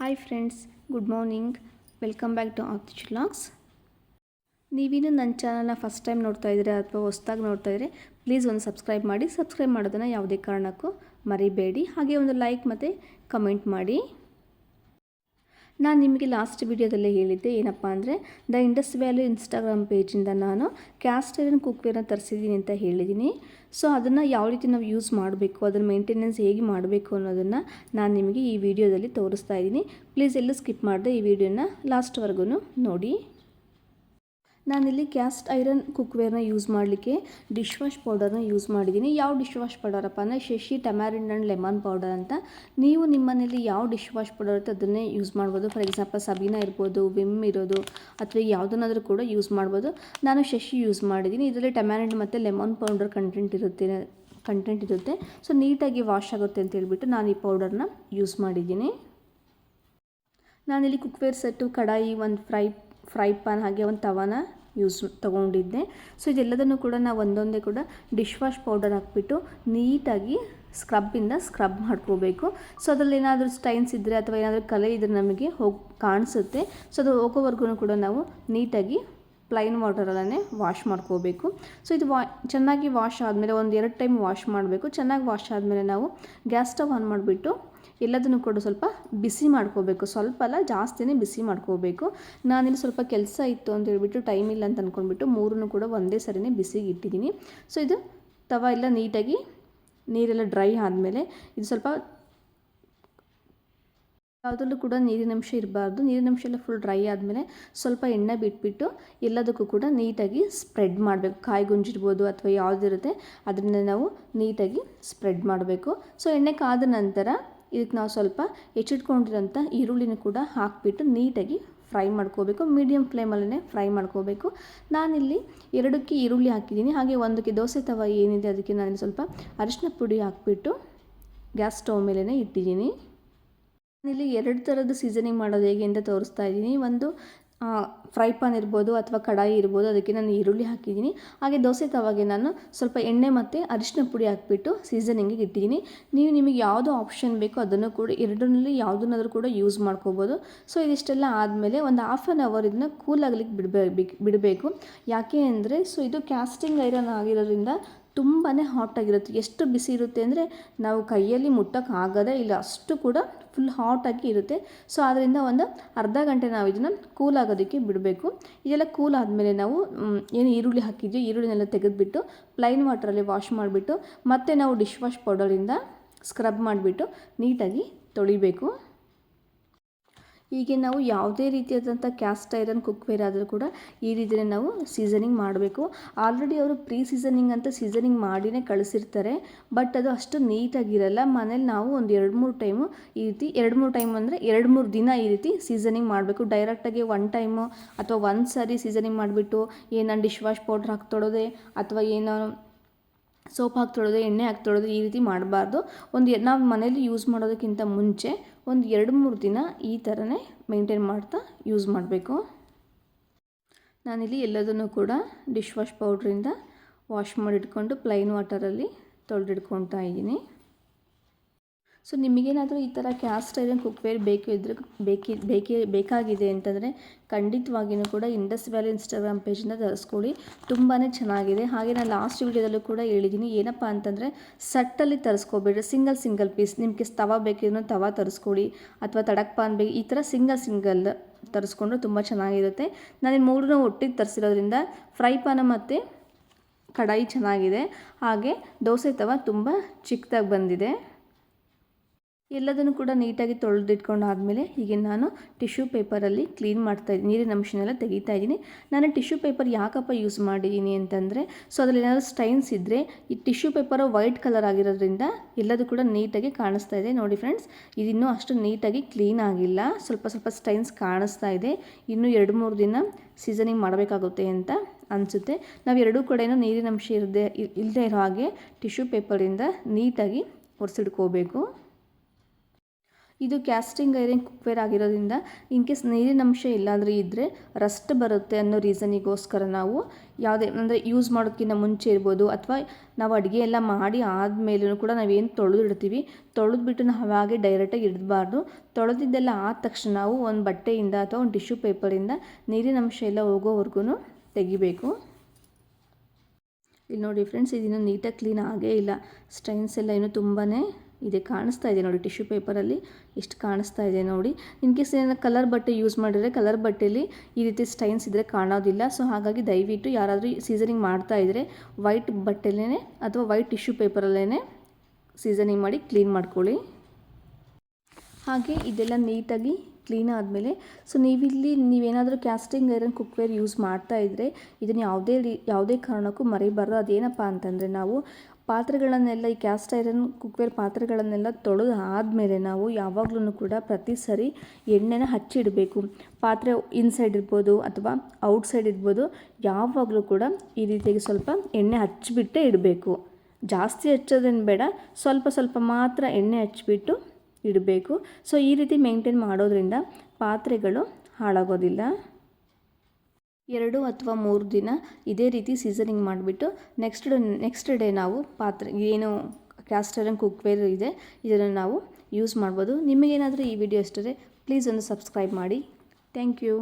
Hi friends, good morning. Welcome back to Arthish vlogs. ನೀವಿನ್ನೂ ನನ್ನ ಚಾನಲ್ನ ಫಸ್ಟ್ ಟೈಮ್ ನೋಡ್ತಾ ಇದ್ದೀರಾ ಅಥವಾ ಹೊಸದಾಗಿ ನೋಡ್ತಾ ಇದ್ದರೆ ಪ್ಲೀಸ್ ಒಂದು ಸಬ್ಸ್ಕ್ರೈಬ್ ಮಾಡಿ. ಸಬ್ಸ್ಕ್ರೈಬ್ ಮಾಡೋದನ್ನು ಯಾವುದೇ ಕಾರಣಕ್ಕೂ ಮರಿಬೇಡಿ. ಹಾಗೆ ಒಂದು ಲೈಕ್ ಮತ್ತು ಕಮೆಂಟ್ ಮಾಡಿ. ನಾನು ನಿಮಗೆ ಲಾಸ್ಟ್ ವಿಡಿಯೋದಲ್ಲೇ ಹೇಳಿದ್ದೆ ಏನಪ್ಪ ಅಂದರೆ ದ ಇಂಡಸ್ ವ್ಯಾಲಿ ಇನ್ಸ್ಟಾಗ್ರಾಮ್ ಪೇಜಿಂದ ನಾನು ಕ್ಯಾಸ್ಟ್ ಐರನ್ ಕುಕ್ವೇರ್ನ ತರಿಸಿದ್ದೀನಿ ಅಂತ ಹೇಳಿದ್ದೀನಿ. ಸೊ ಅದನ್ನು ಯಾವ ರೀತಿ ನಾವು ಯೂಸ್ ಮಾಡಬೇಕು, ಅದನ್ನು ಮೇಂಟೆನೆನ್ಸ್ ಹೇಗೆ ಮಾಡಬೇಕು ಅನ್ನೋದನ್ನು ನಾನು ನಿಮಗೆ ಈ ವಿಡಿಯೋದಲ್ಲಿ ತೋರಿಸ್ತಾ ಇದ್ದೀನಿ. ಪ್ಲೀಸ್ ಎಲ್ಲೂ ಸ್ಕಿಪ್ ಮಾಡದೆ ಈ ವಿಡಿಯೋನ ಲಾಸ್ಟ್ವರೆಗೂ ನೋಡಿ. ನಾನಿಲ್ಲಿ ಕ್ಯಾಸ್ಟ್ ಐರನ್ ಕುಕ್ವೇರ್ನ ಯೂಸ್ ಮಾಡಲಿಕ್ಕೆ ಡಿಶ್ ವಾಶ್ ಪೌಡರ್ನ ಯೂಸ್ ಮಾಡಿದ್ದೀನಿ. ಯಾವ ಡಿಶ್ ವಾಶ್ ಪೌಡರಪ್ಪ ಅಂದರೆ ಶಶಿ ಟಮ್ಯಾರಿಂಡ್ ಆ್ಯಂಡ್ ಲೆಮನ್ ಪೌಡರ್ ಅಂತ. ನೀವು ನಿಮ್ಮ ಮನೇಲಿ ಯಾವ ಡಿಶ್ ವಾಶ್ ಪೌಡರ್ ಇರುತ್ತೆ ಅದನ್ನೇ ಯೂಸ್ ಮಾಡ್ಬೋದು. ಫಾರ್ ಎಕ್ಸಾಂಪಲ್ ಸಬೀನಾ ಇರ್ಬೋದು, ವಿಮ್ ಇರೋದು ಅಥವಾ ಯಾವುದನ್ನಾದರೂ ಕೂಡ ಯೂಸ್ ಮಾಡ್ಬೋದು. ನಾನು ಶಶಿ ಯೂಸ್ ಮಾಡಿದ್ದೀನಿ. ಇದರಲ್ಲಿ ಟಮ್ಯಾರಿಂಡ್ ಮತ್ತು ಲೆಮನ್ ಪೌಡರ್ ಕಂಟೆಂಟ್ ಇರುತ್ತೆ. ಸೊ ನೀಟಾಗಿ ವಾಶ್ ಆಗುತ್ತೆ ಅಂತ ಹೇಳ್ಬಿಟ್ಟು ನಾನು ಈ ಪೌಡರ್ನ ಯೂಸ್ ಮಾಡಿದ್ದೀನಿ. ನಾನಿಲ್ಲಿ ಕುಕ್ವೇರ್ ಸೆಟ್ಟು, ಕಡಾಯಿ, ಒಂದು ಫ್ರೈ ಪ್ಯಾನ್ ಹಾಗೆ ಒಂದು ತವಾನ ತೊಗೊಂಡಿದ್ದೆ. ಸೊ ಇದೆಲ್ಲದನ್ನು ಕೂಡ ನಾವು ಒಂದೊಂದೇ ಕೂಡ ಡಿಶ್ ವಾಶ್ ಪೌಡರ್ ಹಾಕ್ಬಿಟ್ಟು ನೀಟಾಗಿ ಸ್ಕ್ರಬ್ ಮಾಡ್ಕೋಬೇಕು. ಸೊ ಅದರಲ್ಲಿ ಏನಾದರೂ ಸ್ಟೈನ್ಸ್ ಇದ್ದರೆ ಅಥವಾ ಏನಾದರೂ ಕಲೆ ಇದ್ದರೆ ನಮಗೆ ಕಾಣಿಸುತ್ತೆ. ಸೊ ಅದು ಹೋಗೋವರೆಗೂ ಕೂಡ ನಾವು ನೀಟಾಗಿ ಪ್ಲೈನ್ ವಾಟರಲ್ಲೇ ವಾಶ್ ಮಾಡ್ಕೋಬೇಕು. ಸೊ ಇದು ಚೆನ್ನಾಗಿ ವಾಶ್ ಆದಮೇಲೆ 1-2 ಟೈಮ್ ವಾಶ್ ಮಾಡಬೇಕು. ಚೆನ್ನಾಗಿ ವಾಶ್ ಆದಮೇಲೆ ನಾವು ಗ್ಯಾಸ್ ಸ್ಟವ್ ಆನ್ ಮಾಡಿಬಿಟ್ಟು ಎಲ್ಲದನ್ನು ಕೂಡ ಸ್ವಲ್ಪ ಬಿಸಿ ಮಾಡ್ಕೋಬೇಕು. ಸ್ವಲ್ಪ ಅಲ್ಲ, ಜಾಸ್ತಿನೇ ಬಿಸಿ ಮಾಡ್ಕೋಬೇಕು. ನಾನಿಲ್ಲಿ ಸ್ವಲ್ಪ ಕೆಲಸ ಇತ್ತು ಅಂತ ಹೇಳ್ಬಿಟ್ಟು ಟೈಮ್ ಇಲ್ಲ ಅಂತ ಅಂದ್ಕೊಂಡ್ಬಿಟ್ಟು 3 ಕೂಡ ಒಂದೇ ಸರಿನೇ ಬಿಸಿಗೆ ಇಟ್ಟಿದ್ದೀನಿ. ಸೊ ಇದು ತವ ಎಲ್ಲ ನೀಟಾಗಿ ನೀರೆಲ್ಲ ಡ್ರೈ ಆದಮೇಲೆ ಇದು ಸ್ವಲ್ಪ ಯಾವುದರಲ್ಲೂ ಕೂಡ ನೀರಿನಂಶ ಇರಬಾರ್ದು. ನೀರಿನಂಶ ಎಲ್ಲ ಫುಲ್ ಡ್ರೈ ಆದಮೇಲೆ ಸ್ವಲ್ಪ ಎಣ್ಣೆ ಬಿಟ್ಬಿಟ್ಟು ಎಲ್ಲದಕ್ಕೂ ಕೂಡ ನೀಟಾಗಿ ಸ್ಪ್ರೆಡ್ ಮಾಡಬೇಕು. ಕಾಯಿ ಗುಂಜಿರ್ಬೋದು ಅಥವಾ ಯಾವುದಿರುತ್ತೆ ಅದರಿಂದ ನಾವು ನೀಟಾಗಿ ಸ್ಪ್ರೆಡ್ ಮಾಡಬೇಕು. ಸೊ ಎಣ್ಣೆ ಕಾದ ನಂತರ ಇದಕ್ಕೆ ನಾವು ಸ್ವಲ್ಪ ಹೆಚ್ಚಿಟ್ಕೊಂಡಿರೋಂಥ ಈರುಳ್ಳಿನ ಕೂಡ ಹಾಕಿಬಿಟ್ಟು ನೀಟಾಗಿ ಫ್ರೈ ಮಾಡ್ಕೋಬೇಕು. ಮೀಡಿಯಮ್ ಫ್ಲೇಮಲ್ಲೇ ಫ್ರೈ ಮಾಡ್ಕೋಬೇಕು. ನಾನಿಲ್ಲಿ 2ಕ್ಕೆ ಈರುಳ್ಳಿ ಹಾಕಿದ್ದೀನಿ. ಹಾಗೆ 1ಕ್ಕೆ ದೋಸೆ ತವ ಏನಿದೆ ಅದಕ್ಕೆ ನಾನು ಸ್ವಲ್ಪ ಅರಿಶಿನ ಪುಡಿ ಹಾಕಿಬಿಟ್ಟು ಗ್ಯಾಸ್ ಸ್ಟವ್ ಮೇಲೇ ಇಟ್ಟಿದ್ದೀನಿ. ನಾನಿಲ್ಲಿ 2 ಥರದ ಸೀಸನಿಂಗ್ ಮಾಡೋದು ಹೇಗೆ ಅಂತ ತೋರಿಸ್ತಾ ಇದ್ದೀನಿ. ಒಂದು ಫ್ರೈ ಪ್ಯಾನ್ ಇರ್ಬೋದು ಅಥವಾ ಕಡಾಯಿ ಇರ್ಬೋದು, ಅದಕ್ಕೆ ನಾನು ಈರುಳ್ಳಿ ಹಾಕಿದ್ದೀನಿ. ಹಾಗೆ ದೋಸೆ ತವಾಗೆ ನಾನು ಸ್ವಲ್ಪ ಎಣ್ಣೆ ಮತ್ತು ಅರಿಶಿನ ಪುಡಿ ಹಾಕಿಬಿಟ್ಟು ಸೀಸನಿಂಗಿಗೆ ಇಟ್ಟಿದ್ದೀನಿ. ನೀವು ನಿಮಗೆ ಯಾವುದು ಆಪ್ಷನ್ ಬೇಕೋ ಅದನ್ನು ಕೂಡ ಎರಡರಲ್ಲಿ ಯಾವುದನ್ನಾದರೂ ಕೂಡ ಯೂಸ್ ಮಾಡ್ಕೋಬೋದು. ಸೊ ಇದಿಷ್ಟೆಲ್ಲ ಆದಮೇಲೆ ಒಂದು ಹಾಫ್ ಆನ್ ಅವರ್ ಇದನ್ನ ಕೂಲ್ ಆಗ್ಲಿಕ್ಕೆ ಬಿಡಬೇಕು. ಯಾಕೆ ಅಂದರೆ ಸೊ ಇದು ಕ್ಯಾಸ್ಟಿಂಗ್ ಐರನ್ ಆಗಿರೋದ್ರಿಂದ ತುಂಬಾ ಹಾಟಾಗಿರುತ್ತೆ. ಎಷ್ಟು ಬಿಸಿ ಇರುತ್ತೆ ಅಂದರೆ ನಾವು ಕೈಯಲ್ಲಿ ಮುಟ್ಟೋಕ್ಕಾಗೋದೇ ಇಲ್ಲ, ಅಷ್ಟು ಕೂಡ ಫುಲ್ ಹಾಟಾಗಿ ಇರುತ್ತೆ. ಸೊ ಆದ್ದರಿಂದ ಒಂದು ಅರ್ಧ ಗಂಟೆ ನಾವು ಇದನ್ನು ಕೂಲ್ ಆಗೋದಕ್ಕೆ ಬಿಡಬೇಕು. ಇದೆಲ್ಲ ಕೂಲ್ ಆದಮೇಲೆ ನಾವು ಏನು ಈರುಳ್ಳಿ ಹಾಕಿದ್ವಿ ಈರುಳ್ಳಿನೆಲ್ಲ ತೆಗೆದುಬಿಟ್ಟು ಪ್ಲೈನ್ ವಾಟರಲ್ಲಿ ವಾಶ್ ಮಾಡಿಬಿಟ್ಟು ಮತ್ತೆ ನಾವು ಡಿಶ್ ವಾಶ್ ಪೌಡರಿಂದ ಸ್ಕ್ರಬ್ ಮಾಡಿಬಿಟ್ಟು ನೀಟಾಗಿ ತೊಳಿಬೇಕು. ಹೀಗೆ ನಾವು ಯಾವುದೇ ರೀತಿಯಾದಂಥ ಕ್ಯಾಸ್ಟ್ ಐರನ್ ಕುಕ್ವೇರ್ ಆದರೂ ಕೂಡ ಈ ರೀತಿಯೇ ನಾವು ಸೀಸನಿಂಗ್ ಮಾಡಬೇಕು. ಆಲ್ರೆಡಿ ಅವರು ಸೀಸನಿಂಗ್ ಅಂತ ಸೀಸನಿಂಗ್ ಮಾಡಿನೇ ಕಳಿಸಿರ್ತಾರೆ, ಬಟ್ ಅದು ಅಷ್ಟು ನೀಟಾಗಿರಲ್ಲ. ಮನೇಲಿ ನಾವು ಒಂದು 2-3 ಟೈಮು ಈ ರೀತಿ 2-3 ಟೈಮ್ ಅಂದರೆ 2-3 ದಿನ ಈ ರೀತಿ ಸೀಸನಿಂಗ್ ಮಾಡಬೇಕು. ಡೈರೆಕ್ಟಾಗಿ 1 ಟೈಮು ಅಥವಾ 1 ಸಾರಿ ಸೀಸನಿಂಗ್ ಮಾಡಿಬಿಟ್ಟು ನಾನು ಡಿಶ್ ವಾಶ್ ಪೌಡ್ರ್ ಹಾಕಿ ತೊಳೋದೆ ಅಥವಾ ಏನೋ ಸೋಪ್ ಹಾಕಿ ತೊಳೋದು, ಎಣ್ಣೆ ಹಾಕಿ ತೊಳೋದು ಈ ರೀತಿ ಮಾಡಬಾರ್ದು. ನಾವು ಮನೇಲಿ ಯೂಸ್ ಮಾಡೋದಕ್ಕಿಂತ ಮುಂಚೆ ಒಂದು 2-3 ದಿನ ಈ ಥರನೇ ಮೇಂಟೈನ್ ಮಾಡ್ತಾ ಯೂಸ್ ಮಾಡಬೇಕು. ನಾನಿಲ್ಲಿ ಎಲ್ಲದನ್ನು ಕೂಡ ಡಿಶ್ ವಾಶ್ ಪೌಡ್ರಿಂದ ವಾಶ್ ಮಾಡಿಟ್ಕೊಂಡು ಪ್ಲೈನ್ ವಾಟರಲ್ಲಿ ತೊಳೆದಿಟ್ಕೊಳ್ತಾ ಇದ್ದೀನಿ. ಸೊ ನಿಮಗೇನಾದರೂ ಈ ಥರ ಕ್ಯಾಸ್ಟ್ ಐರನ್ ಕುಕ್ವೇರ್ ಬೇಕಾಗಿದೆ ಅಂತಂದರೆ ಖಂಡಿತವಾಗಿಯೂ ಕೂಡ ಇಂಡಸ್ ವ್ಯಾಲಿ ಇನ್ಸ್ಟಾಗ್ರಾಮ್ ಪೇಜಿಂದ ತರಿಸ್ಕೊಳ್ಳಿ. ತುಂಬಾ ಚೆನ್ನಾಗಿದೆ. ಹಾಗೆ ನಾನು ಲಾಸ್ಟ್ ವಿಡಿಯೋದಲ್ಲೂ ಕೂಡ ಹೇಳಿದ್ದೀನಿ, ಏನಪ್ಪ ಅಂತಂದರೆ ಸಟ್ಟಲ್ಲಿ ತರಿಸ್ಕೋಬೇಡ್ರಿ. ಸಿಂಗಲ್ ಪೀಸ್ ನಿಮಗೆ ತವ ಬೇಕಿದ್ರೂ ತವ ತರಿಸ್ಕೊಳ್ಳಿ ಅಥವಾ ತಡಕ್ ಪಾನ್ ಬೇಕು, ಈ ಥರ ಸಿಂಗಲ್ ತರಿಸ್ಕೊಂಡ್ರೆ ತುಂಬ ಚೆನ್ನಾಗಿರುತ್ತೆ. ನಾನು 3 ಒಟ್ಟಿಗೆ ತರಿಸಿರೋದ್ರಿಂದ ಫ್ರೈ ಪಾನ ಮತ್ತು ಕಡಾಯಿ ಚೆನ್ನಾಗಿದೆ. ಹಾಗೆ ದೋಸೆ ತವ ತುಂಬ ಚಿಕ್ಕದಾಗಿ ಬಂದಿದೆ. ಎಲ್ಲದನ್ನು ಕೂಡ ನೀಟಾಗಿ ತೊಳೆದಿಟ್ಕೊಂಡು ಆದಮೇಲೆ ಹೀಗೆ ನಾನು ಟಿಶ್ಯೂ ಪೇಪರಲ್ಲಿ ಕ್ಲೀನ್ ಮಾಡ್ತಾಯಿದ್ದೀನಿ. ನೀರಿನ ಅಂಶನೆಲ್ಲ ತೆಗಿತಾ ಇದ್ದೀನಿ. ನಾನು ಟಿಶ್ಯೂ ಪೇಪರ್ ಯಾಕಪ್ಪ ಯೂಸ್ ಮಾಡಿದ್ದೀನಿ ಅಂತಂದರೆ ಸೊ ಅದರಲ್ಲಿ ಏನಾದರೂ ಸ್ಟೈನ್ಸ್ ಇದ್ದರೆ ಈ ಟಿಶ್ಯೂ ಪೇಪರು ವೈಟ್ ಕಲರ್ ಆಗಿರೋದ್ರಿಂದ ಎಲ್ಲದೂ ಕೂಡ ನೀಟಾಗಿ ಕಾಣಿಸ್ತಾ ಇದೆ. ನೋಡಿ ಫ್ರೆಂಡ್ಸ್, ಇದಿನ್ನೂ ಅಷ್ಟು ನೀಟಾಗಿ ಕ್ಲೀನ್ ಆಗಿಲ್ಲ, ಸ್ವಲ್ಪ ಸ್ಟೈನ್ಸ್ ಕಾಣಿಸ್ತಾ ಇದೆ. ಇನ್ನೂ 2-3 ದಿನ ಸೀಸನಿಂಗ್ ಮಾಡಬೇಕಾಗುತ್ತೆ ಅಂತ ಅನಿಸುತ್ತೆ. ನಾವು ಎರಡೂ ಕಡೆಯೂ ನೀರಿನ ಅಂಶ ಇಲ್ಲದೆ ಇರೋ ಹಾಗೆ ಟಿಶ್ಯೂ ಪೇಪರಿಂದ ನೀಟಾಗಿ ಒರೆಸಿಡ್ಕೋಬೇಕು. ಇದು ಕ್ಯಾಸ್ಟಿಂಗ್ ಐರನ್ ಕುಕ್ವೇರ್ ಆಗಿರೋದ್ರಿಂದ ಇನ್ ಕೇಸ್ ನೀರಿನ ಅಂಶ ಎಲ್ಲಾದರೂ ಇದ್ದರೆ ರಸ್ಟ್ ಬರುತ್ತೆ ಅನ್ನೋ ರೀಸನಿಗೋಸ್ಕರ ನಾವು ಯಾವುದೇ ಅಂದರೆ ಯೂಸ್ ಮಾಡೋದಕ್ಕಿಂತ ಮುಂಚೆ ಇರ್ಬೋದು, ಅಥವಾ ನಾವು ಅಡುಗೆ ಎಲ್ಲ ಮಾಡಿ ಆದಮೇಲೂ ಕೂಡ ನಾವೇನು ತೊಳೆದಿಡ್ತೀವಿ, ತೊಳೆದ್ಬಿಟ್ಟು ನಾವು ಹಾಗೆ ಡೈರೆಕ್ಟಾಗಿ ಇಡಬಾರ್ದು. ತೊಳೆದಿದ್ದೆಲ್ಲ ಆದ ತಕ್ಷಣ ನಾವು ಒಂದು ಬಟ್ಟೆಯಿಂದ ಅಥವಾ ಒಂದು ಟಿಶ್ಯೂ ಪೇಪರಿಂದ ನೀರಿನ ಅಂಶ ಎಲ್ಲ ಹೋಗೋವರೆಗೂ ತೆಗಿಬೇಕು. ಇಲ್ಲಿ ನೋಡಿ ಫ್ರೆಂಡ್ಸ್, ಇದಿನ್ನೂ ನೀಟಾಗಿ ಕ್ಲೀನ್ ಆಗೇ ಇಲ್ಲ. ಸ್ಟೈನ್ಸ್ ಎಲ್ಲ ಇನ್ನೂ ತುಂಬಾ ಇದೆ, ಕಾಣಿಸ್ತಾ ಇದೆ ನೋಡಿ ಟಿಶ್ಯೂ ಪೇಪರಲ್ಲಿ ಎಷ್ಟು ಕಾಣಿಸ್ತಾ ಇದೆ ನೋಡಿ. ಇನ್ ಕೇಸ್ ಏನಾದ್ರು ಕಲರ್ ಬಟ್ಟೆ ಯೂಸ್ ಮಾಡಿದರೆ ಕಲರ್ ಬಟ್ಟೆಯಲ್ಲಿ ಈ ರೀತಿ ಸ್ಟೈನ್ಸ್ ಇದ್ದರೆ ಕಾಣೋದಿಲ್ಲ. ಸೊ ಹಾಗಾಗಿ ದಯವಿಟ್ಟು ಯಾರಾದರೂ ಸೀಸನಿಂಗ್ ಮಾಡ್ತಾ ಇದ್ದರೆ ವೈಟ್ ಬಟ್ಟೆಲೇ ಅಥವಾ ವೈಟ್ ಟಿಶ್ಯೂ ಪೇಪರಲ್ಲೇ ಸೀಸನಿಂಗ್ ಮಾಡಿ ಕ್ಲೀನ್ ಮಾಡ್ಕೊಳ್ಳಿ. ಹಾಗೆ ಇದೆಲ್ಲ ನೀಟಾಗಿ ಕ್ಲೀನ್ ಆದಮೇಲೆ ಸೊ ನೀವೇನಾದರೂ ಕ್ಯಾಸ್ಟಿಂಗ್ ಐರನ್ ಕುಕ್ವೇರ್ ಯೂಸ್ ಮಾಡ್ತಾ ಇದ್ದರೆ ಇದನ್ನು ಯಾವುದೇ ಕಾರಣಕ್ಕೂ ಮರಿಬಾರ್ದು. ಅದೇನಪ್ಪ ಅಂತಂದರೆ ನಾವು ಪಾತ್ರೆಗಳನ್ನೆಲ್ಲ ಈ ಕ್ಯಾಸ್ಟ್ ಐರನ್ ಕುಕ್ವೇರ್ ಪಾತ್ರೆಗಳನ್ನೆಲ್ಲ ತೊಳೆದು ಆದಮೇಲೆ ನಾವು ಯಾವಾಗಲೂ ಕೂಡ ಪ್ರತಿ ಸರಿ ಎಣ್ಣೆನ ಹಚ್ಚಿಡಬೇಕು. ಪಾತ್ರೆ ಇನ್ಸೈಡ್ ಇರ್ಬೋದು ಅಥವಾ ಔಟ್ಸೈಡ್ ಇರ್ಬೋದು, ಯಾವಾಗಲೂ ಕೂಡ ಈ ರೀತಿಯಾಗಿ ಸ್ವಲ್ಪ ಎಣ್ಣೆ ಹಚ್ಚಿಬಿಟ್ಟೇ ಇಡಬೇಕು. ಜಾಸ್ತಿ ಹಚ್ಚೋದೇನು ಬೇಡ, ಸ್ವಲ್ಪ ಸ್ವಲ್ಪ ಮಾತ್ರ ಎಣ್ಣೆ ಹಚ್ಚಿಬಿಟ್ಟು ಇಡಬೇಕು. ಸೊ ಈ ರೀತಿ ಮೇಂಟೈನ್ ಮಾಡೋದ್ರಿಂದ ಪಾತ್ರೆಗಳು ಹಾಳಾಗೋದಿಲ್ಲ. 2 ಅಥವಾ 3 ದಿನ ಇದೇ ರೀತಿ ಸೀಸನಿಂಗ್ ಮಾಡಿಬಿಟ್ಟು ನೆಕ್ಸ್ಟ್ ಡೇ ನಾವು ಪಾತ್ರೆ ಏನು ಕ್ಯಾಸ್ಟ್ ಐರನ್ ಕುಕ್ವೇರ್ ಇದೆ ಇದನ್ನು ನಾವು ಯೂಸ್ ಮಾಡ್ಬೋದು. ನಿಮಗೇನಾದರೂ ಈ ವಿಡಿಯೋ ಇಷ್ಟರೆ ಪ್ಲೀಸ್ ಒಂದು ಸಬ್ಸ್ಕ್ರೈಬ್ ಮಾಡಿ. Thank you.